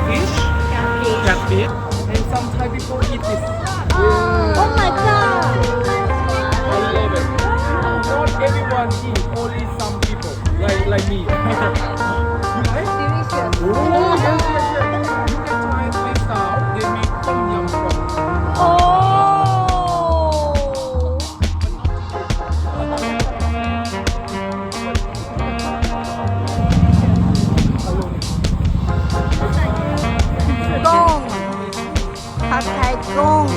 fish, catfish, and some Thai people eat this. Oh my god. I love it. Not everyone eat, only some people, like me. You like? Delicious. Oh, yes. You can try this out. They make tom yum from. Oh. Gong. Pad Thai gong.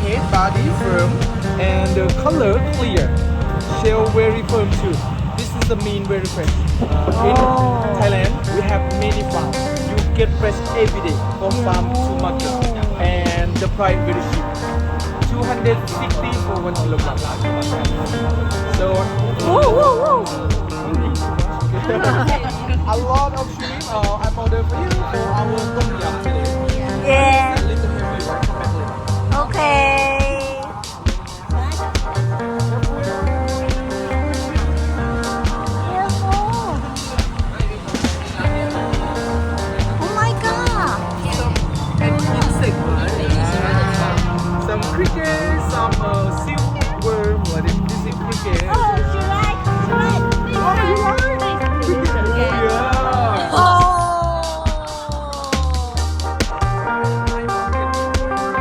Head body firm and the color clear. Shell very firm too. This is the mean very fresh. In Thailand, we have many farms. You get fresh every day from farm to market, and the price very cheap. 260 for 1 kilogram. So a lot of shrimp. I'm order for you for our tom yum today. Yeah. A little heavy, right? Okay. Oh my god. And insect, right? Some crickets, some silkworm, what is this cricket? Oh, she like. Oh, you like? Yeah. Oh.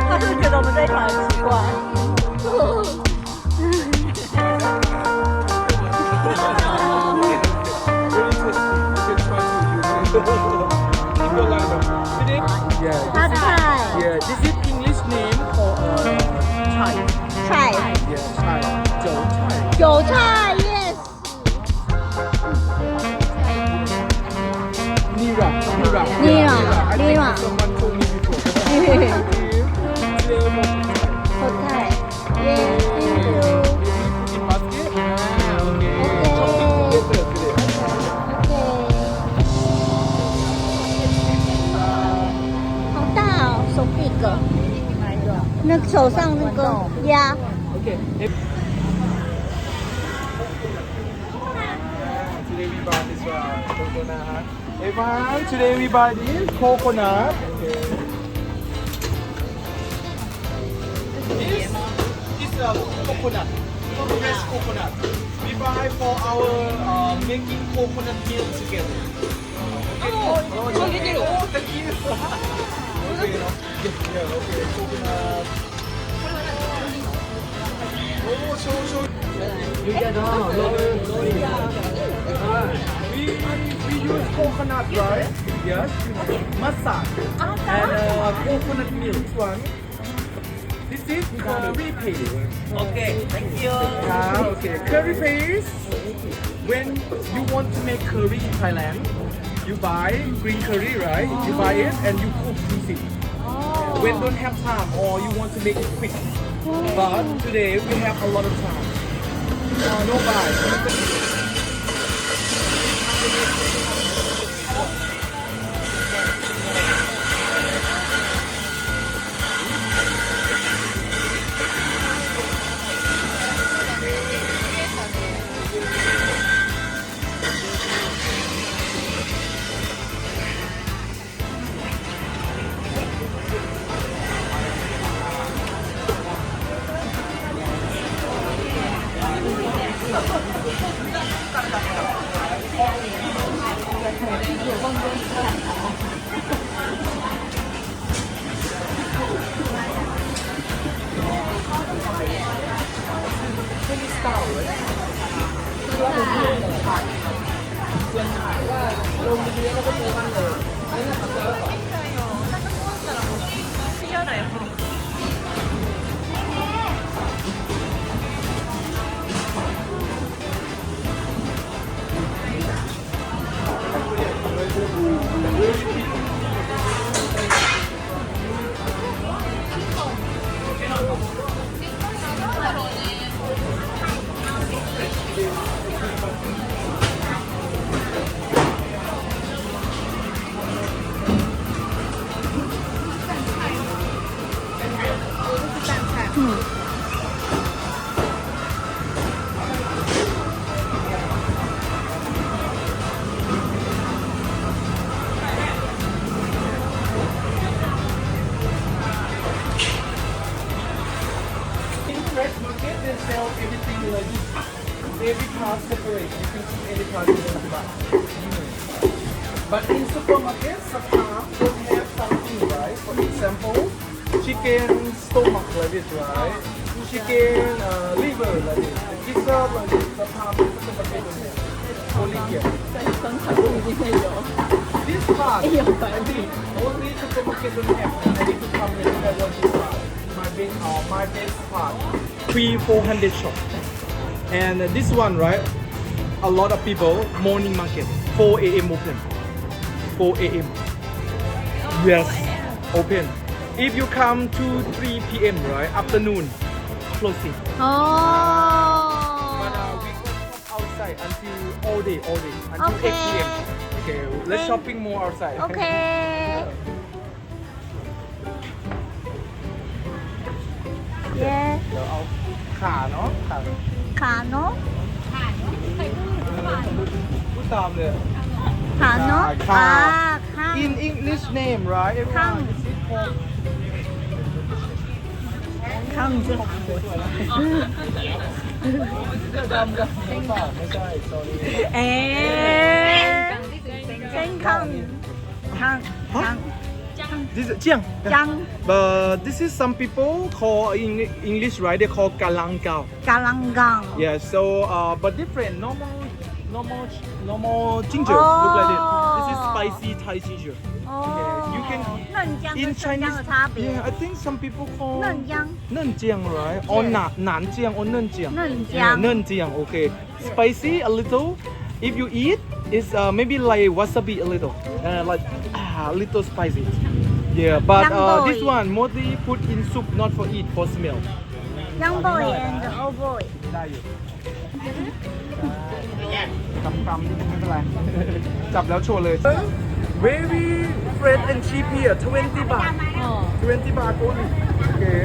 他是不是觉得我们这一团很奇怪？ Yeah. Pad Thai. Yeah, this is English name for Thai. Thai. Yeah, Thai. Joe Thai. 韭菜 yes. Nira. Nira. Nira. I think Nira. someone told me before. Pad Thai. Yes, thank you. In basket? Okay. Okay. Chopping together today. OK。好大哦，手臂个。那手上那个鸭。 Okay. Today we buy this coconut. Everyone, today we buy this coconut. Okay. This is a coconut. Fresh coconut. We buy for our making coconut milk together. Okay. Oh, thank you. Okay, yeah, okay, coconut. Oh, so. We use coconut, right? Yes. Massage and coconut milk. One. This is curry paste. Okay, thank you. Okay. Curry paste. When you want to make curry in Thailand, you buy green curry, right? You buy it and you cook it. When don't have time or you want to make it quick. But today we have a lot of time. No buy. In fresh market, they sell everything like this. Every part separate. You can see any part you want to buy. But in supermarket, sometimes they have something, right? For example, chicken stomach like this, right? Chicken liver like this. Pizza like this. Sometimes supermarket don't have. Only here. This part, I think only supermarket don't have. I need to come here if I want this part. My best part. 300-400 shop. And this one, right? A lot of people, morning market, 4 a.m. open. 4 a.m. Yes, open. If you come to 3 p.m., right? Afternoon, closing. Oh. But we go outside until all day, until Okay. 8 p.m. Okay, let's shopping more outside. Okay. Yeah. เดี๋ยวเอาขาเนาะขา Kano. พูดตามเลย Kano. Ka. Kang. In English name, right? Everyone, Kang. is it called? Kang. ดำกับไม่ใช่ sorry. เอ๊ะเส้นข้างข้างข้าง This is Jiang. จัง But this is some people call in English, right? They call galangao. กาลังกัง Yeah. So, but different. Normal ginger. Look like this. This is spicy Thai ginger. โอ้ You can เนิ่นจัง in 跟生姜 Chinese. 的差别 Yeah, I think some people call เนิ่นจัง Nenjiang, right? Or Nanjiang or Nenjiang. เนิ่นจั Yeah, ง Nenjiang. Okay. Spicy a little. If you eat, it's maybe like wasabi a little. Like a little spicy. Yeah, but this one mostly put in soup, not for eat, for smell. young boy and old boy ได้อยู่คำๆไม่เป็นไร จับแล้วโชว์เลย Very fresh and cheap here 20 baht 20 baht only Okay